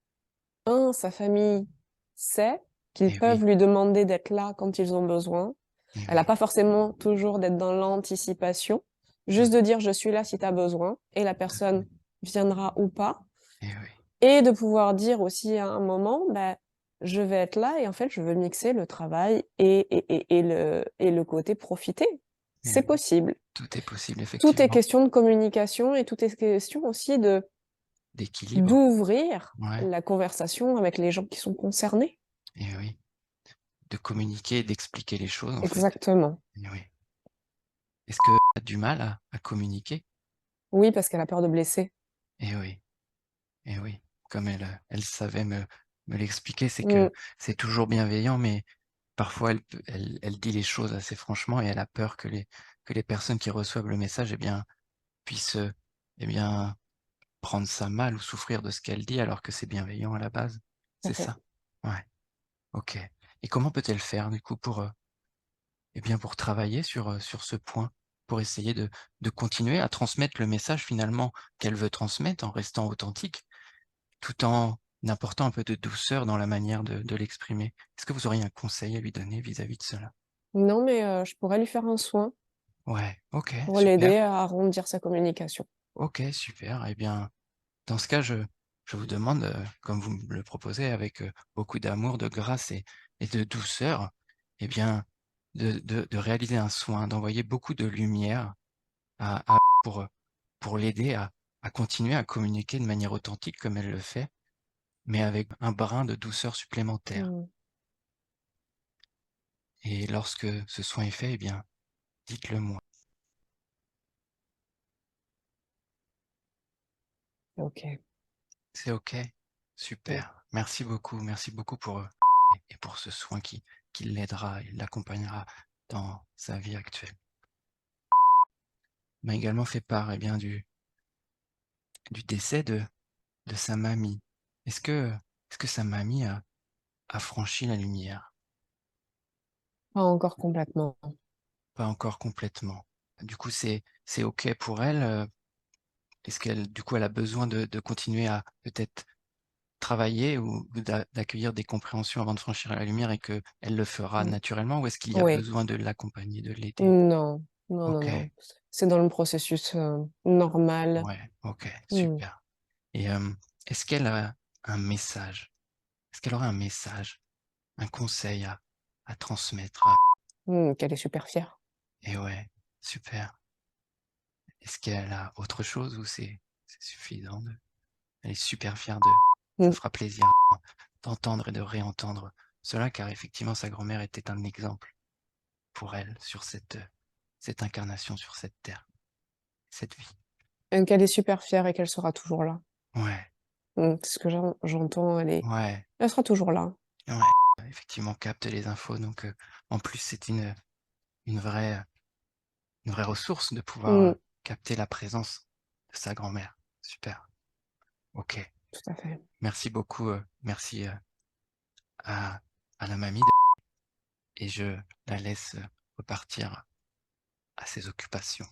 sa famille sait qu'ils et oui, peuvent lui demander d'être là quand ils ont besoin. et Elle a oui. pas forcément toujours d'être dans l'anticipation, juste Mmh, de dire: «Je suis là si tu as besoin» et la tout à fait. personne viendra ou pas. Et oui, Et de pouvoir dire aussi à un moment, bah, je vais être là et en fait, je veux mixer le travail et le côté profiter. et C'est oui. possible. Tout est possible Tout est effectivement. question de communication et tout est question aussi de D'équilibre. d'ouvrir Ouais, la conversation avec les gens qui sont concernés. et oui. De communiquer et d'expliquer les choses en fait. Exactement. Et oui. Est-ce que tu as du mal à communiquer? Oui, parce qu'elle a peur de blesser. Et oui. Et oui, comme elle savait me l'expliquer, c'est que Mmh, c'est toujours bienveillant, mais parfois elle dit les choses assez franchement et elle a peur que les personnes qui reçoivent le message, eh bien, puissent, eh bien, prendre ça mal ou souffrir de ce qu'elle dit alors que c'est bienveillant à la base. tout à C'est fait. ça? Ouais, OK, et comment peut-elle faire du coup pour, eh bien, pour travailler sur ce point? Pour essayer de continuer à transmettre le message finalement qu'elle veut transmettre en restant authentique? Tout en apportant un peu de douceur dans la manière de l'exprimer. Est-ce que vous auriez un conseil à lui donner vis-à-vis de cela? Non, mais je pourrais lui faire un soin Ouais, OK, pour super, l'aider à arrondir sa communication. OK, super. Eh bien, dans ce cas, je vous demande, comme vous me le proposez avec, beaucoup d'amour, de grâce et de douceur, eh bien, de réaliser un soin, d'envoyer beaucoup de lumière à pour l'aider à continuer à communiquer de manière authentique comme elle le fait, mais avec un brin de douceur supplémentaire. Mmh. Et lorsque ce soin est fait, eh bien, dites-le moi. OK. C'est OK? Mmh. Super. Merci beaucoup pour, et pour ce soin qui l'aidera et l'accompagnera dans sa vie actuelle. M'a également fait part, eh bien, du décès de sa mamie. Est-ce que sa mamie a franchi la lumière? Pas encore complètement. Pas encore complètement. Du coup, c'est OK pour elle, est-ce qu'elle du coup, elle a besoin de continuer à peut-être travailler ou d'accueillir des compréhensions avant de franchir la lumière et qu'elle le fera Mmh. naturellement? Ou est-ce qu'il y a Oui. besoin de l'accompagner, de l'aider? Non. Non, non, OK, non. C'est dans le processus, normal. ouais, OK, Mmh. super. Et est-ce qu'elle a un message? Est-ce qu'elle aurait un message, un conseil à transmettre à Qu'elle est super fière. et ouais, super. Est-ce qu'elle a autre chose ou c'est suffisant de elle est super fière de ça Mmh. fera plaisir d'entendre et de réentendre cela, car effectivement sa grand-mère était un exemple pour elle sur cette incarnation sur cette terre, cette vie. Qu'elle est super fière et qu'elle sera toujours là. Ouais, C'est ce que j'entends, ouais, elle sera toujours là. ouais, effectivement, capte les infos donc en plus c'est une vraie, une vraie ressource de pouvoir, Mmh, capter la présence de sa grand-mère. Super, OK. tout à fait. Merci beaucoup, merci, à la mamie et je la laisse, repartir à ses occupations.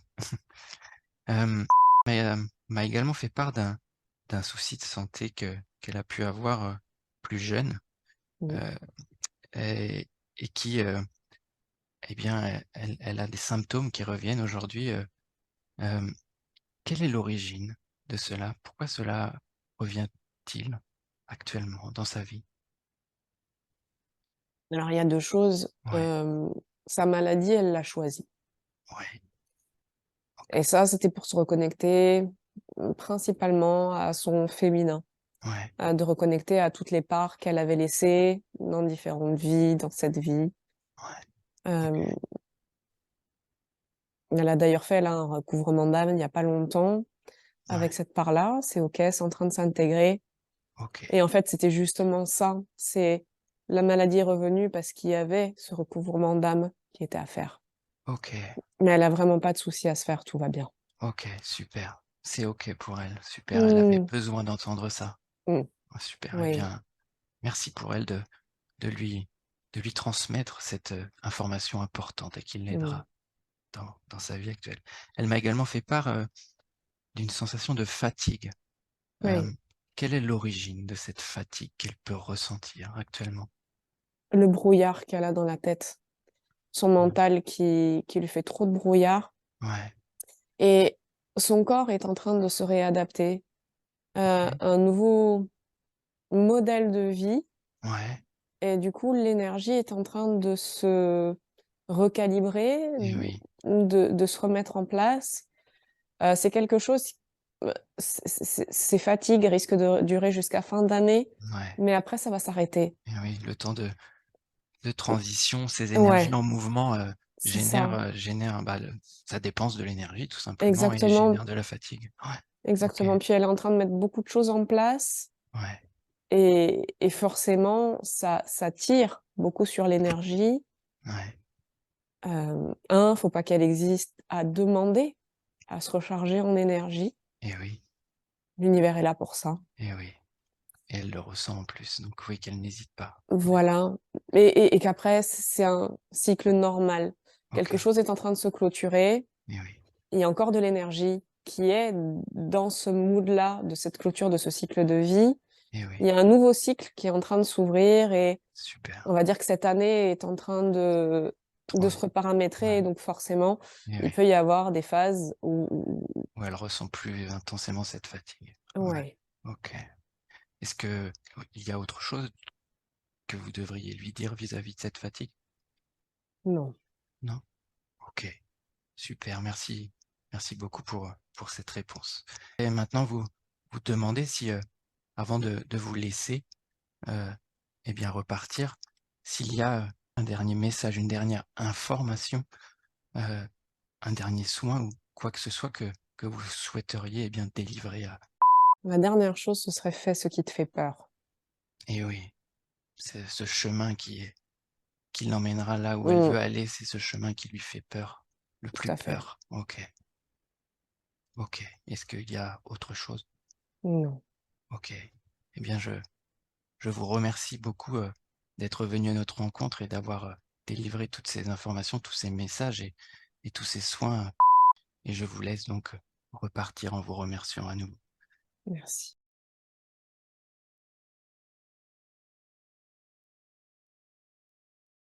Hem, mais, m'a également fait part d'un souci de santé qu'elle a pu avoir, plus jeune, Mmh. heu et qui, eh bien, elle a des symptômes qui reviennent aujourd'hui, hem, quelle est l'origine de cela? Pourquoi cela revient-il actuellement dans sa vie? Alors il y a 2 choses, Ouais, sa maladie, elle l'a choisie ouais, et ça, c'était pour se reconnecter, principalement à son féminin, ouais, de reconnecter à toutes les parts qu'elle avait laissées dans différentes vies, dans cette vie. ouais, OK, Hem, Elle a d'ailleurs fait là un recouvrement d'âme il y a pas longtemps avec ouais, cette part-là. C'est OK, c'est en train de s'intégrer OK, et en fait, c'était justement ça, c'est la maladie est revenue parce qu'il y avait ce recouvrement d'âme qui était à faire. OK, Mais elle a vraiment pas de souci à se faire, tout va bien. OK, super. C'est OK pour elle, super, elle avait Mmh. besoin d'entendre ça. Mmh. Ah super, eh Oui. bien, merci pour elle de lui de lui transmettre cette, information importante et qui Mmh. l'aidera dans sa vie actuelle. Elle m'a également fait part, d'une sensation de fatigue. Oui. Hem, quelle est l'origine de cette fatigue qu'elle peut ressentir actuellement? Le brouillard qu'elle a dans la tête, son Ouais, mental qui lui fait trop de brouillard ouais, et son corps est en train de se réadapter à OK, un nouveau modèle de vie ouais, et du coup, l'énergie est en train de se recalibrer, et oui, de se remettre en place. C'est quelque chose, ces fatigues risquent de durer jusqu'à fin d'année, ouais, mais après ça va s'arrêter. et oui, le temps de transition, ces énergies Ouais, en mouvement, c'est ça, génèrent, bah, le ça dépense de l'énergie tout simplement et exactement, génère de la fatigue. Ouais, OK, exactement. Puis elle est en train de mettre beaucoup de choses en place ouais, et forcément ça tire beaucoup sur l'énergie. ouais, Faut pas qu'elle existe à demander à se recharger en énergie. et oui, L'univers est là pour ça. et oui. Et elle le ressent en plus, donc oui, qu'elle n'hésite pas. Ouais, Voilà et qu'après c'est un cycle normal. Quelque OK, chose est en train de se clôturer, et oui, il y a encore de l'énergie qui est dans ce mood-là, de cette clôture de ce cycle de vie. et Il oui, y a un nouveau cycle qui est en train de s'ouvrir et super. on va dire que cette année est en train de se Ouais, reparamétrer et ouais, donc forcément, et il oui. peut y avoir des phases où Où elle ressent plus intensément cette fatigue. Ouais, ouais, OK. Est-ce que il y a autre chose que vous devriez lui dire vis-à-vis de cette fatigue? non, Non? OK, super, merci. Merci beaucoup pour cette réponse. Et maintenant vous demandez si, avant de vous laisser, heu, eh bien repartir, s'il y a, un dernier message, une dernière information, heu, un dernier soin ou quoi que ce soit que vous souhaiteriez, eh bien délivrer à la dernière chose, ce serait: «Fais ce qui te fait peur». et oui, c'est ce chemin qui l'emmènera là où elle Mmh, veut aller, c'est ce chemin qui lui fait peur, le tout plus à fait. peur. OK, OK. Est-ce qu'il y a autre chose? Non, OK. Eh bien je vous remercie beaucoup, d'être venu à notre rencontre et d'avoir, délivré toutes ces informations, tous ces messages et tous ces soins, et je vous laisse donc, repartir en vous remerciant à nouveau. merci.